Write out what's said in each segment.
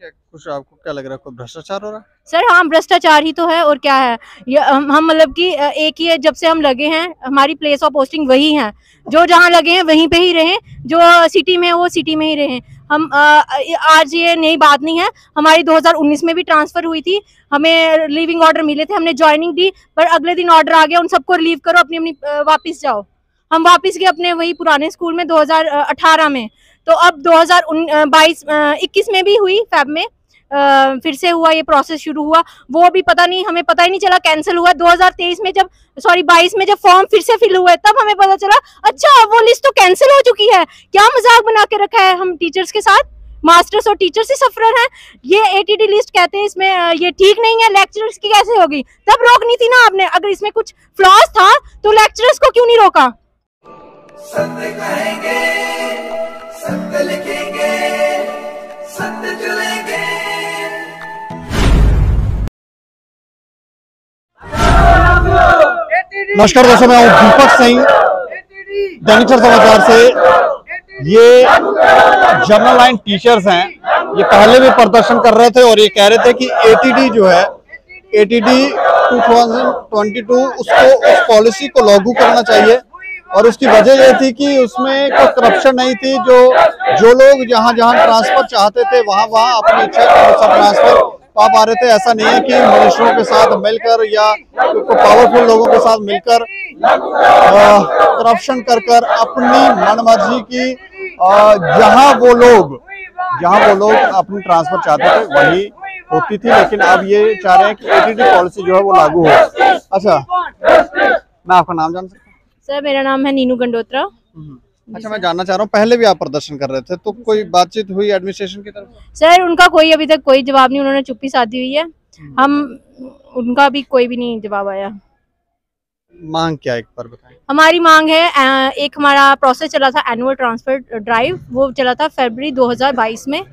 क्या कुछ आपको क्या लग रहा है, कोई भ्रष्टाचार हो रहा है? सर हाँ, भ्रष्टाचार ही तो है और क्या है। ये हम मतलब कि एक ही है, जब से हम लगे हैं हमारी प्लेस ऑफ पोस्टिंग वही है, जो जहाँ लगे हैं वहीं पे ही रहें, जो सिटी में है वो सिटी में ही रहें। हम आज ये नई बात नहीं है, हमारी 2019 में भी ट्रांसफर हुई थी, हमें लीविंग ऑर्डर मिले थे, हमने ज्वाइनिंग दी, पर अगले दिन ऑर्डर आ गया उन सबको रिलीव करो, अपनी अपनी वापस जाओ। हम वापस गए अपने वही पुराने स्कूल में 2018 में। तो अब 2021 में भी हुई, फेब में फिर से हुआ, ये प्रोसेस शुरू हुआ, वो भी पता नहीं, हमें पता ही नहीं चला, कैंसिल हुआ 2023 में, जब 22 में जब फॉर्म फिर से फिल हुए तब हमें पता चला अच्छा वो लिस्ट तो कैंसिल हो चुकी है। क्या मजाक बना के रखा है हम टीचर्स के साथ, मास्टर्स और टीचर्स ही सफरर हैं। ये एटीडी लिस्ट कहते हैं, इसमें ये ठीक नहीं है, लेक्चरर्स की कैसे होगी? तब रोकनी थी ना आपने, अगर इसमें कुछ फ्लॉज था तो लेक्चरर्स को क्यों नहीं रोका? सत्य कहेंगे, सत्य लिखेंगे, सत्य चलेंगे। नमस्कार दोस्तों, मैं हूं दीपक सिंह, दैनिक समाचार से। ये जनरल लाइन टीचर्स हैं, ये पहले भी प्रदर्शन कर रहे थे और ये कह रहे थे कि एटीडी जो है, एटीडी 2022 उसको, उस पॉलिसी को लागू करना चाहिए। और उसकी वजह ये थी कि उसमें कोई करप्शन नहीं थी, जो लोग जहां ट्रांसफर चाहते थे वहां अपनी इच्छा के अनुसार ट्रांसफर पा पा रहे थे। ऐसा नहीं है कि मिनिस्टरों के साथ मिलकर या पावरफुल लोगों के साथ मिलकर करप्शन कर अपनी मनमर्जी की जहां वो लोग अपनी ट्रांसफर चाहते थे वही होती थी। लेकिन अब ये चाह रहे हैं कि एटीडी पॉलिसी जो है वो लागू हो। अच्छा, मैं आपका नाम जान सकता हूँ? सर मेरा नाम है नीनू गंडोत्रा। अच्छा, मैं जानना चाह रहा हूँ, पहले भी आप प्रदर्शन कर रहे थे तो कोई बातचीत हुई एडमिनिस्ट्रेशन की तरफ? सर उनका कोई अभी तक कोई जवाब नहीं, उन्होंने चुप्पी साधी हुई है, उनका भी कोई भी नहीं जवाब आया। मांग क्या, एक बार बताएं। हमारी मांग है, एक हमारा प्रोसेस चला था एनुअल ट्रांसफर ड्राइव, वो चला था फरवरी 2022 में,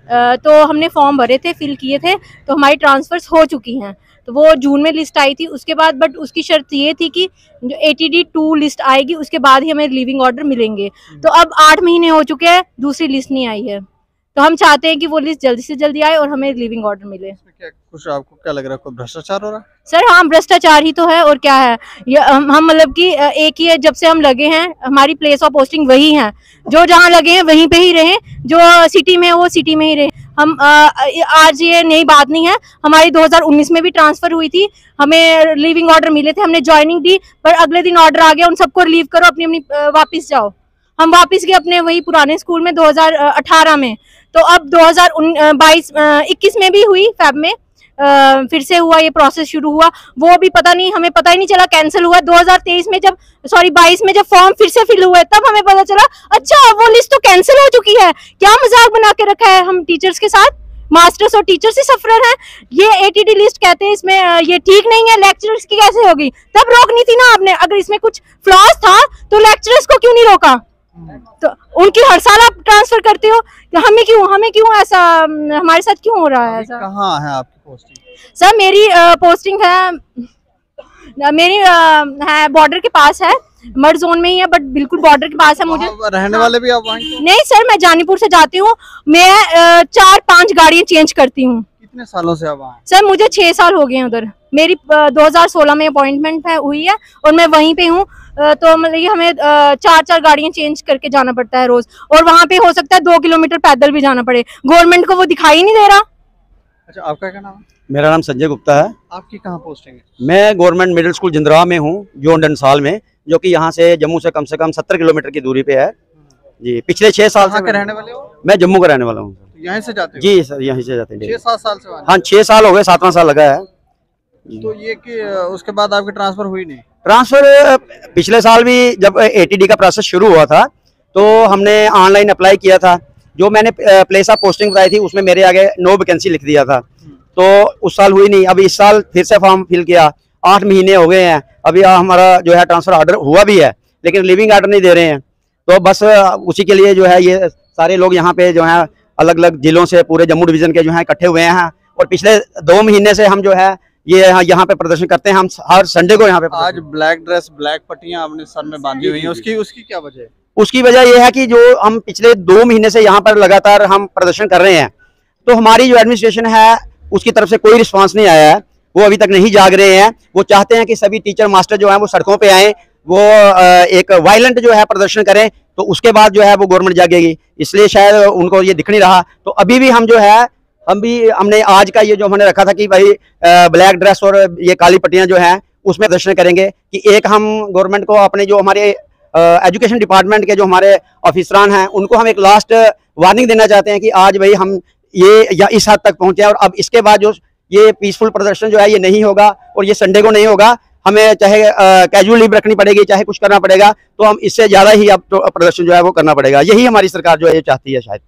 तो हमने फॉर्म भरे थे, फिल किए थे, तो हमारी ट्रांसफर्स हो चुकी हैं। तो वो जून में लिस्ट आई थी, उसके बाद बट उसकी शर्त ये थी कि जो एटीडी 2 लिस्ट आएगी उसके बाद ही हमें लीविंग ऑर्डर मिलेंगे। तो अब 8 महीने हो चुके हैं, दूसरी लिस्ट नहीं आई है, तो हम चाहते हैं कि वो लिस्ट जल्दी से जल्दी आए और हमें लीविंग ऑर्डर मिले। क्या कुछ आपको क्या लग रहा है, कोई भ्रष्टाचार हो रहा है? सर हाँ, भ्रष्टाचार ही तो है और क्या है। ये हम मतलब कि एक ही है, जब से हम लगे हैं हमारी प्लेस ऑफ पोस्टिंग वही है, जो जहाँ लगे हैं वहीं पे ही रहें, जो सिटी में है वो सिटी में ही रहें। हम आज ये नई बात नहीं है, हमारी 2019 में भी ट्रांसफर हुई थी, हमें लीविंग ऑर्डर मिले थे, हमने ज्वाइनिंग दी, पर अगले दिन ऑर्डर आ गया उन सबको रिलीव करो, अपनी अपनी वापस जाओ। हम वापस गए अपने वही पुराने स्कूल में 2018 में। तो अब 2021 में भी हुई, फेब में फिर से हुआ, ये प्रोसेस शुरू हुआ, वो भी पता नहीं, हमें पता ही नहीं चला, कैंसिल हुआ 2023 में, जब 22 में जब फॉर्म फिर से फिल हुए तब हमें पता चला अच्छा वो लिस्ट तो कैंसिल हो चुकी है। क्या मजाक बना के रखा है हम टीचर्स के साथ, मास्टर्स और टीचर्स ही सफरर हैं। ये एटीडी लिस्ट कहते हैं, इसमें ये ठीक नहीं है, लेक्चरर्स की कैसे होगी? तब रोकनी थी ना आपने, अगर इसमें कुछ फ्लॉज था तो लेक्चरर्स को क्यों नहीं रोका? तो उनकी हर साल आप ट्रांसफर करते हो, हमें क्यों ऐसा, हमारे साथ क्यों हो रहा है ऐसा? कहाँ है आपकी पोस्टिंग? सर मेरी पोस्टिंग है, मेरी है बॉर्डर के पास है, मर्ड जोन में ही है, बट बिल्कुल बॉर्डर के पास है। मुझे रहने वाले भी आप वहीं? नहीं सर, मैं जानीपुर से जाती हूँ, मैं 4-5 गाड़ियाँ चेंज करती हूँ। कितने सालों से आप वहाँ? सर मुझे 6 साल हो गए हैं उधर, मेरी 2016 में अपॉइंटमेंट हुई है और मैं वहीं पे हूँ। तो मतलब हमें 4 गाड़ियाँ चेंज करके जाना पड़ता है रोज, और वहाँ पे हो सकता है 2 किलोमीटर पैदल भी जाना पड़े, गवर्नमेंट को वो दिखाई नहीं दे रहा। अच्छा, आपका क्या नाम है? मेरा नाम संजय गुप्ता है। आपकी कहाँ पोस्टिंग है? मैं गवर्नमेंट मिडिल स्कूल जिंदरा में हूँ, जो डंसाल में, जो कि यहाँ से जम्मू से कम 70 किलोमीटर की दूरी पे है जी। पिछले 6 साल से रहने वाले हो? मैं जम्मू का रहने वाला हूँ। यहीं से जाते हो? जी सर, यहीं से जाते हैं। 6-7 साल से? हाँ, 6 साल हो गए, 7वां साल लगा है। तो ये कि उसके बाद आपकी ट्रांसफर हुई नहीं? ट्रांसफर पिछले साल भी जब एटीडी का प्रोसेस शुरू हुआ था तो हमने ऑनलाइन अप्लाई किया था, जो मैंने प्लेस ऑफ पोस्टिंग बताई थी उसमें मेरे आगे नो वैकेंसी लिख दिया था, तो उस साल हुई नहीं। अब इस साल फिर से फॉर्म फिल किया, 8 महीने हो गए हैं, अभी हमारा जो है ट्रांसफर ऑर्डर हुआ भी है, लेकिन लिविंग ऑर्डर नहीं दे रहे हैं। तो बस उसी के लिए जो है ये सारे लोग यहाँ पे जो है अलग अलग जिलों से, पूरे जम्मू डिवीजन के जो है इकट्ठे हुए हैं, और पिछले 2 महीने से हम जो है ये यहाँ पे प्रदर्शन करते हैं। हम हर संडे को यहाँ पे। आज ब्लैक ड्रेस, ब्लैक पट्टियां अपने सर में बांधी हुई हैं, उसकी क्या वजह है? उसकी वजह यह है कि जो हम पिछले 2 महीने से यहाँ पर लगातार हम प्रदर्शन कर रहे हैं, तो हमारी जो एडमिनिस्ट्रेशन है उसकी तरफ से कोई रिस्पांस नहीं आया है, वो अभी तक नहीं जाग रहे हैं। वो चाहते हैं कि सभी टीचर मास्टर जो है वो सड़कों पे आएँ, वो एक वायलेंट जो है प्रदर्शन करें, तो उसके बाद जो है वो गवर्नमेंट जागेगी, इसलिए शायद उनको ये दिख नहीं रहा। तो अभी भी हम जो है हमने आज का ये जो हमने रखा था कि भाई ब्लैक ड्रेस और ये काली पट्टियां जो हैं उसमें प्रदर्शन करेंगे कि एक हम गवर्नमेंट को अपने जो हमारे एजुकेशन डिपार्टमेंट के जो हमारे ऑफिसरान हैं उनको हम एक लास्ट वार्निंग देना चाहते हैं कि आज भाई हम ये या इस हद तक पहुंचे और अब इसके बाद जो ये पीसफुल प्रदर्शन जो है ये नहीं होगा और ये संडे को नहीं होगा, हमें चाहे कैजुअल लीव रखनी पड़ेगी, चाहे कुछ करना पड़ेगा, तो हम इससे ज़्यादा ही अब तो प्रदर्शन जो है वो करना पड़ेगा। यही हमारी सरकार जो है ये चाहती है शायद।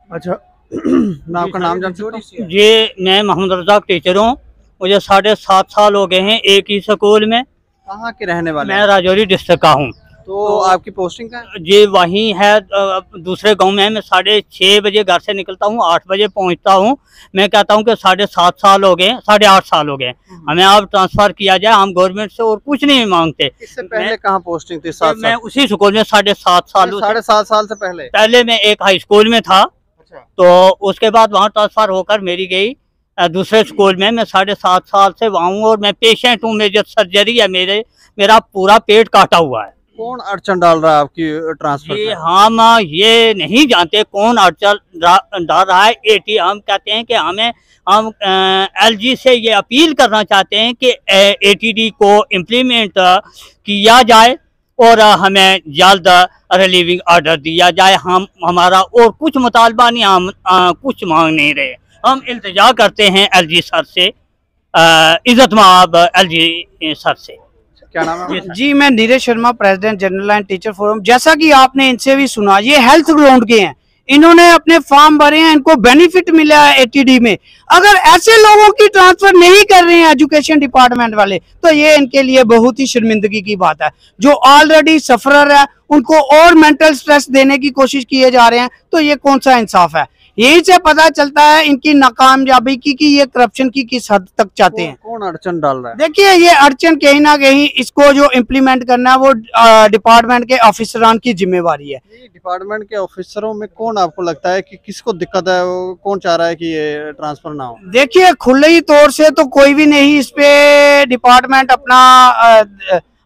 अच्छा, मैं आपका नाम जान सकता हूँ? जी, मैं मोहम्मद रज़ाक टीचर हूँ। मुझे 7.5 साल हो गए हैं एक ही स्कूल में। कहाँ के रहने वाले? मैं राजौरी डिस्ट्रिक्ट का हूँ। तो आपकी पोस्टिंग कहाँ है? जी वहीं है, दूसरे गांव में है। मैं 6:30 बजे घर से निकलता हूँ, 8 बजे पहुँचता हूँ। मैं कहता हूँ कि 7.5 साल हो गए, 8.5 साल हो गए, हमें अब ट्रांसफर किया जाए, हम गवर्नमेंट से और कुछ नहीं मांगते। इससे पहले कहाँ पोस्टिंग थी? 7 मैं उसी स्कूल में 7.5 साल। 7.5 साल से पहले मैं एक हाई स्कूल में था। अच्छा। तो उसके बाद वहाँ ट्रांसफर होकर मेरी गई दूसरे स्कूल में। मैं 7.5 साल से वहाँ हूँ और मैं पेशेंट हूँ। मेरी सर्जरी है, मेरा पूरा पेट काटा हुआ है। कौन अड़चन डाल रहा है आपकी ट्रांसफर जी पे? हम ये नहीं जानते कौन अड़चन डाल रहा है। हम कहते हैं कि हम LG से ये अपील करना चाहते हैं कि ATD को इम्प्लीमेंट किया जाए और हमें जल्द रिलीविंग ऑर्डर दिया जाए। हम हमारा और कुछ मुतालबा नहीं, हम कुछ मांग नहीं रहे। हम इल्तिजा करते हैं LG सर से, इज्जत माब LG सर से। क्या नाम है? जी, मैं Neeraj Sharma, president general line teacher forum. जैसा कि आपने इनसे भी सुना, ये हेल्थ ग्राउंड के हैं, इन्होंने अपने फॉर्म भरे हैं, इनको बेनिफिट मिला है ATD में। अगर ऐसे लोगों की ट्रांसफर नहीं कर रहे हैं एजुकेशन डिपार्टमेंट वाले, तो ये इनके लिए बहुत ही शर्मिंदगी की बात है। जो ऑलरेडी सफरर है उनको और मेंटल स्ट्रेस देने की कोशिश किए जा रहे हैं, तो ये कौन सा इंसाफ है? यही से पता चलता है इनकी नाकामयाबी की कि ये करप्शन की किस हद तक चाहते हैं। कौन अड़चन डाल रहा है? देखिए, ये अड़चन कहीं ना कहीं इसको जो इम्प्लीमेंट करना है वो डिपार्टमेंट के ऑफिसरान की जिम्मेवारी है। डिपार्टमेंट के ऑफिसरों में कौन आपको लगता है कि किसको दिक्कत है, वो कौन चाह रहा है कि ये ट्रांसफर ना हो? देखिए, खुले तौर से तो कोई भी नहीं इस पे डिपार्टमेंट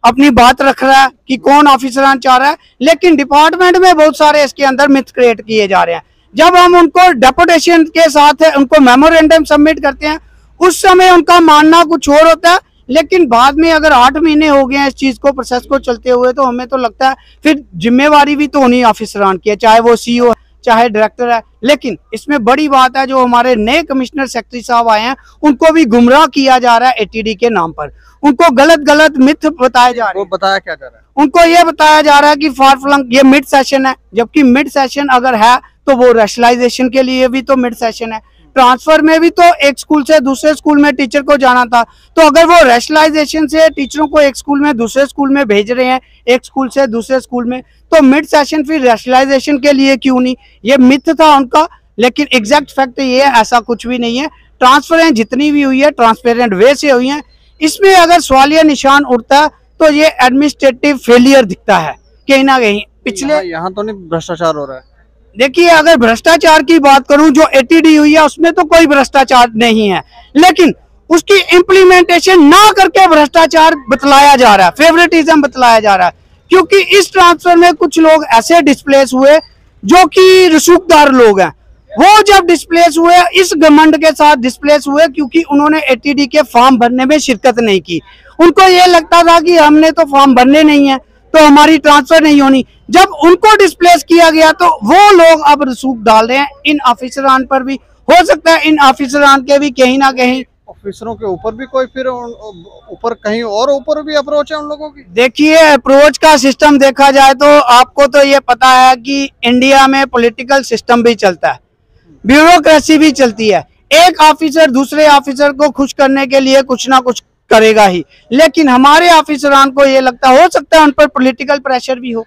अपनी बात रख रहा है कि कौन ऑफिसरान चाह रहा है, लेकिन डिपार्टमेंट में बहुत सारे इसके अंदर मिथ क्रिएट किए जा रहे हैं। जब हम उनको डेपुटेशन के साथ उनको मेमोरेंडम सबमिट करते हैं, उस समय उनका मानना कुछ और होता है, लेकिन बाद में अगर 8 महीने हो गए हैं इस चीज को, प्रोसेस को चलते हुए, तो हमें तो लगता है फिर जिम्मेवारी भी तो उन्हीं ऑफिसरान की है, चाहे वो CEO है, चाहे डायरेक्टर है। लेकिन इसमें बड़ी बात है, जो हमारे नए कमिश्नर सेक्रेटरी साहब आए हैं, उनको भी गुमराह किया जा रहा है ATD के नाम पर। उनको गलत मिथ बताए जा रहे हैं। वो बताया क्या जा रहा है? उनको ये बताया जा रहा है कि फार फ्लंग ये मिड सेशन है, जबकि मिड सेशन अगर है तो वो रैशनलाइजेशन के लिए भी तो मिड सेशन है। ट्रांसफर में भी तो एक स्कूल से दूसरे स्कूल में टीचर को जाना था, तो अगर वो रैशनलाइजेशन से टीचरों को एक स्कूल में दूसरे स्कूल में भेज रहे हैं, एक स्कूल से दूसरे स्कूल में, तो मिड सेशन फिर रैशनलाइजेशन के लिए क्यों नहीं? ये मिथ था उनका, लेकिन एग्जैक्ट फैक्ट ये है, ऐसा कुछ भी नहीं है। ट्रांसफरें जितनी भी हुई है ट्रांसपेरेंट वे से हुई है। इसमें अगर सवालिया निशान उठता है तो ये एडमिनिस्ट्रेटिव फेलियर दिखता है कहीं ना कहीं। पिछले यहाँ तो नहीं भ्रष्टाचार हो रहा है? देखिए, अगर भ्रष्टाचार की बात करूं, जो ATD हुई है उसमें तो कोई भ्रष्टाचार नहीं है, लेकिन उसकी इम्प्लीमेंटेशन ना करके भ्रष्टाचार बतलाया जा रहा है, फेवरेटिज्म बतलाया जा रहा है। क्योंकि इस ट्रांसफर में कुछ लोग ऐसे डिस्प्लेस हुए जो कि रसूखदार लोग हैं, वो जब डिस्प्लेस हुए इस घमंड के साथ डिस्प्लेस हुए क्योंकि उन्होंने ATD के फॉर्म भरने में शिरकत नहीं की। उनको ये लगता था कि हमने तो फॉर्म भरने नहीं है तो हमारी ट्रांसफर नहीं होनी। जब उनको डिस्प्लेस किया गया तो वो लोग अब रसूख डाल रहे हैं इन ऑफिसरान पर भी। हो सकता है इन ऑफिसरान के भी कहीं ना कहीं, ऑफिसरों के ऊपर भी कोई फिर ऊपर कहीं और ऊपर भी अप्रोच है उन लोगों की। देखिए, अप्रोच का सिस्टम देखा जाए तो आपको तो ये पता है कि इंडिया में पॉलिटिकल सिस्टम भी चलता है, ब्यूरोक्रेसी भी चलती है। एक ऑफिसर दूसरे ऑफिसर को खुश करने के लिए कुछ ना कुछ करेगा ही, लेकिन हमारे ऑफिसरान को ये लगता हो सकता है उन पर पॉलिटिकल प्रेशर भी हो।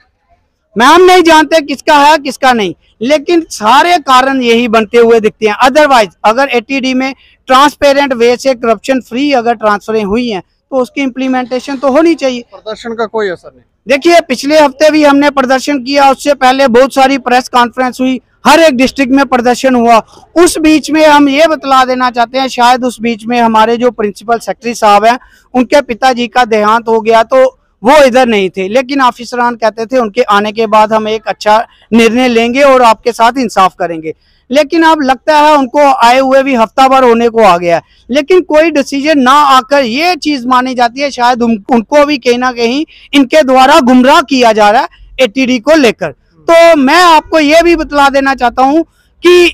मैं हम नहीं जानते किसका है किसका नहीं, लेकिन सारे कारण यही बनते हुए दिखते हैं। अदरवाइज अगर ATD में ट्रांसपेरेंट वे से करप्शन फ्री अगर ट्रांसफरें हुई हैं तो उसकी इम्प्लीमेंटेशन तो होनी चाहिए। प्रदर्शन का कोई असर नहीं। देखिए, पिछले हफ्ते भी हमने प्रदर्शन किया, उससे पहले बहुत सारी प्रेस कॉन्फ्रेंस हुई, हर एक डिस्ट्रिक्ट में प्रदर्शन हुआ। उस बीच में हम ये बतला देना चाहते हैं, शायद उस बीच में हमारे जो प्रिंसिपल सेक्रेटरी साहब हैं उनके पिताजी का देहांत हो गया, तो वो इधर नहीं थे, लेकिन ऑफिसरान कहते थे उनके आने के बाद हम एक अच्छा निर्णय लेंगे और आपके साथ इंसाफ करेंगे। लेकिन अब लगता है उनको आए हुए भी हफ्ता भर होने को आ गया है, लेकिन कोई डिसीजन ना आकर ये चीज मानी जाती है, शायद उनको भी कहीं ना कहीं इनके द्वारा गुमराह किया जा रहा है एटीडी को लेकर। तो मैं आपको ये भी बतला देना चाहता हूँ कि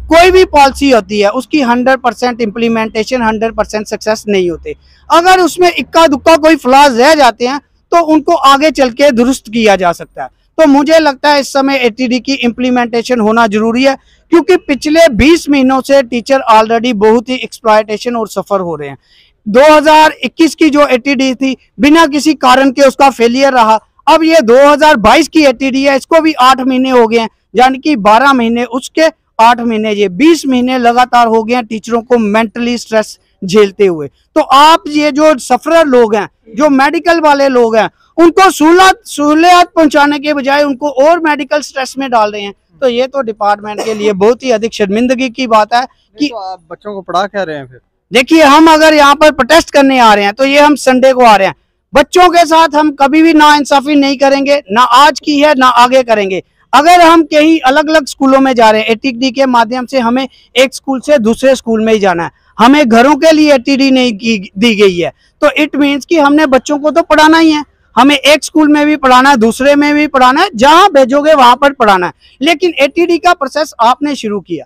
कोई भी पॉलिसी होती है उसकी 100% इम्प्लीमेंटेशन 100% सक्सेस नहीं होते। अगर उसमें इक्का दुक्का कोई फ्लॉज रह जाते हैं तो उनको आगे चल के दुरुस्त किया जा सकता है। तो मुझे लगता है इस समय एटीडी की इम्प्लीमेंटेशन होना जरूरी है, क्योंकि पिछले 20 महीनों से टीचर ऑलरेडी बहुत ही एक्सप्लॉयटेशन और सफर हो रहे हैं। 2021 की जो एटीडी थी बिना किसी कारण के उसका फेलियर रहा। अब ये 2022 की एटीडी है, इसको भी 8 महीने हो गए हैं, यानी कि 12 महीने उसके 8 महीने, ये 20 महीने लगातार हो गए हैं टीचरों को मेंटली स्ट्रेस झेलते हुए। तो आप ये जो सफरर लोग हैं, जो मेडिकल वाले लोग हैं, उनको सहूलियत पहुंचाने के बजाय उनको और मेडिकल स्ट्रेस में डाल रहे हैं। तो ये तो डिपार्टमेंट के लिए बहुत ही अधिक शर्मिंदगी की बात है कि तो आप बच्चों को पढ़ा क्या रहे हैं फिर? देखिए, हम अगर यहाँ पर प्रोटेस्ट करने आ रहे हैं तो ये हम संडे को आ रहे हैं। बच्चों के साथ हम कभी भी ना इंसाफी नहीं करेंगे, ना आज की है ना आगे करेंगे। अगर हम कहीं अलग अलग स्कूलों में जा रहे हैं, एटीडी के माध्यम से हमें एक स्कूल से दूसरे स्कूल में ही जाना है, हमें घरों के लिए एटीडी नहीं दी गई है, तो इट मीन्स कि हमने बच्चों को तो पढ़ाना ही है। हमें एक स्कूल में भी पढ़ाना है, दूसरे में भी पढ़ाना है, जहां भेजोगे वहां पर पढ़ाना है। लेकिन एटीडी का प्रोसेस आपने शुरू किया,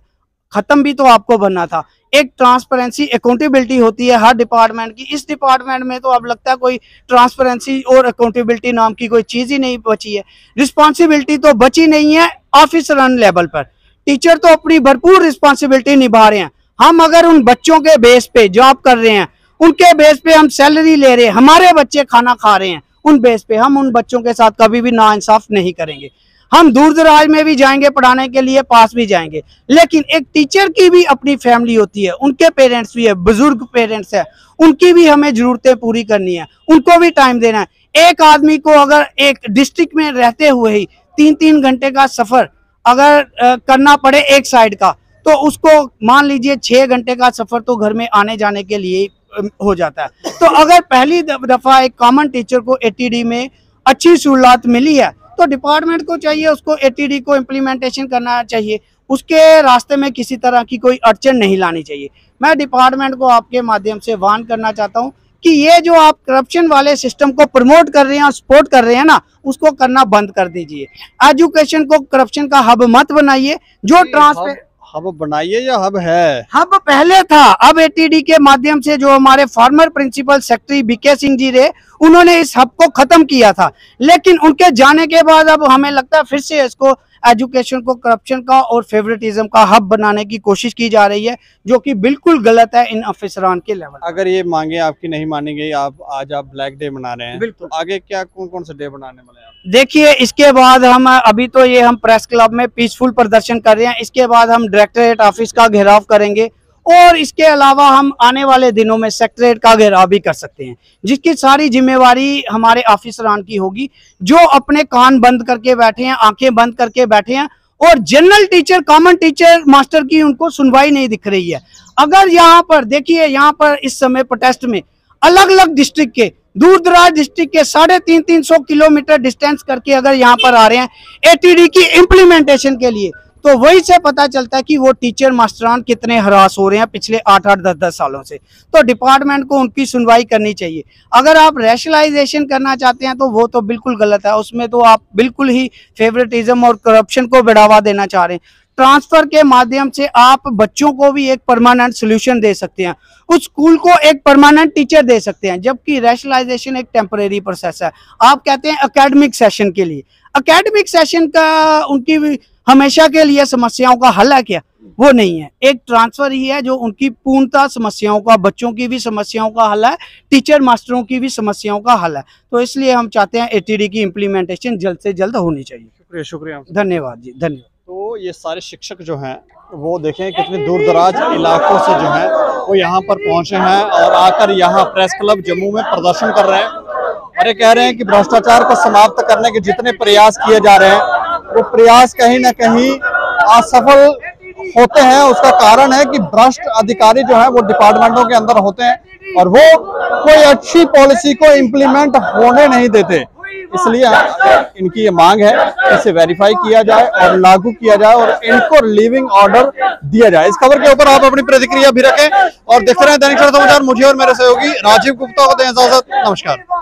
खत्म भी तो आपको बनना था। एक ट्रांसपेरेंसी अकाउंटेबिलिटी होती है हर डिपार्टमेंट की, इस डिपार्टमेंट में तो अब लगता है कोई ट्रांसपेरेंसी और अकाउंटेबिलिटी नाम की कोई चीज ही नहीं बची है। रिस्पॉन्सिबिलिटी तो बची नहीं है ऑफिसर लेवल पर। टीचर तो अपनी भरपूर रिस्पॉन्सिबिलिटी निभा रहे हैं। हम अगर उन बच्चों के बेस पे जॉब कर रहे हैं, उनके बेस पे हम सैलरी ले रहे हैं, हमारे बच्चे खाना खा रहे हैं, उन बेस पे हम उन बच्चों के साथ कभी भी नाइंसाफ नहीं करेंगे। हम दूर दराज में भी जाएंगे पढ़ाने के लिए, पास भी जाएंगे, लेकिन एक टीचर की भी अपनी फैमिली होती है, उनके पेरेंट्स भी है, बुजुर्ग पेरेंट्स है, उनकी भी हमें जरूरतें पूरी करनी है, उनको भी टाइम देना है। एक आदमी को अगर एक डिस्ट्रिक्ट में रहते हुए ही 3-3 घंटे का सफर अगर करना पड़े एक साइड का, तो उसको मान लीजिए 6 घंटे का सफर तो घर में आने जाने के लिए हो जाता है। तो अगर पहली दफा एक कॉमन टीचर को एटीडी में अच्छी सहूलत मिली है तो डिपार्टमेंट को चाहिए उसको एटीडी को इम्प्लीमेंटेशन करना चाहिए, उसके रास्ते में किसी तरह की कोई अड़चन नहीं लानी चाहिए। मैं डिपार्टमेंट को आपके माध्यम से वार्न करना चाहता हूं कि ये जो आप करप्शन वाले सिस्टम को प्रमोट कर रहे हैं और सपोर्ट कर रहे हैं ना, उसको करना बंद कर दीजिए। एजुकेशन को करप्शन का हब मत बनाइए। जो ट्रांसपेरेंट हब बनाइए या हब है? हब पहले था, अब एटीडी के माध्यम से जो हमारे former principal secretary BK Singh ji रहे, उन्होंने इस हब को खत्म किया था, लेकिन उनके जाने के बाद अब हमें लगता है फिर से इसको एजुकेशन को करप्शन का और फेवरेटिज्म का हब बनाने की कोशिश की जा रही है, जो कि बिल्कुल गलत है इन अफसरान के लेवल। अगर ये मांगे आपकी नहीं मानी गई, आज आप ब्लैक डे मना रहे हैं, बिल्कुल। तो आगे क्या कौन कौन से डे बनाने वाले हैं आप? देखिए, इसके बाद हम अभी तो ये हम प्रेस क्लब में पीसफुल प्रदर्शन कर रहे हैं, इसके बाद हम डायरेक्टरेट ऑफिस का घेराव करेंगे और इसके अलावा हम आने वाले दिनों में सेक्रेटरीट का घेराव भी कर सकते हैं, जिसकी सारी जिम्मेवारी हमारे ऑफिसरान की होगी, जो अपने कान बंद करके बैठे हैं, आंखें बंद करके बैठे हैं और general teacher, common teacher, master की उनको सुनवाई नहीं दिख रही है। अगर यहाँ पर देखिए, यहाँ पर इस समय प्रोटेस्ट में अलग अलग डिस्ट्रिक्ट के, दूर दराज डिस्ट्रिक्ट के 350-300 किलोमीटर डिस्टेंस करके अगर यहाँ पर आ रहे हैं एटीडी की इम्प्लीमेंटेशन के लिए, तो वही से पता चलता है कि वो टीचर मास्टरान कितने हरास हो रहे हैं पिछले 8-8, 10-10 सालों से। तो डिपार्टमेंट को उनकी सुनवाई करनी चाहिए। अगर आप रैशनलाइजेशन करना चाहते हैं तो वो तो बिल्कुल गलत है, उसमें तो आप बिल्कुल ही फेवरेटिज्म और करप्शन को बढ़ावा देना चाह रहे हैं। ट्रांसफर के माध्यम से आप बच्चों को भी एक परमानेंट सोल्यूशन दे सकते हैं, उस स्कूल को एक परमानेंट टीचर दे सकते हैं, जबकि रैशनलाइजेशन एक टेम्परेरी प्रोसेस है। आप कहते हैं एकेडमिक सेशन के लिए, एकेडमिक सेशन का उनकी हमेशा के लिए समस्याओं का हल है क्या? वो नहीं है। एक ट्रांसफर ही है जो उनकी पूर्णतः समस्याओं का, बच्चों की भी समस्याओं का हल है, टीचर मास्टरों की भी समस्याओं का हल है। तो इसलिए हम चाहते हैं एटीडी की इम्प्लीमेंटेशन जल्द से जल्द होनी चाहिए। शुक्रिया, शुक्रिया। धन्यवाद जी, धन्यवाद। तो ये सारे शिक्षक जो हैं वो देखें कितने दूर दराज इलाकों से जो हैं वो यहाँ पर पहुँचे हैं और आकर यहाँ प्रेस क्लब जम्मू में प्रदर्शन कर रहे हैं और ये कह रहे हैं कि भ्रष्टाचार को समाप्त करने के जितने प्रयास किए जा रहे हैं वो प्रयास कहीं ना कहीं असफल होते हैं उसका कारण है कि भ्रष्ट अधिकारी जो है वो डिपार्टमेंटों के अंदर होते हैं और वो कोई अच्छी पॉलिसी को इम्प्लीमेंट होने नहीं देते। इसलिए इनकी ये मांग है इसे वेरीफाई किया जाए और लागू किया जाए और इनको लिविंग ऑर्डर दिया जाए। इस खबर के ऊपर आप अपनी प्रतिक्रिया भी रखें और देखते रहें दैनिक सवेरा समाचार। मुझे और मेरे सहयोगी राजीव गुप्ता को दें इजाजत। नमस्कार।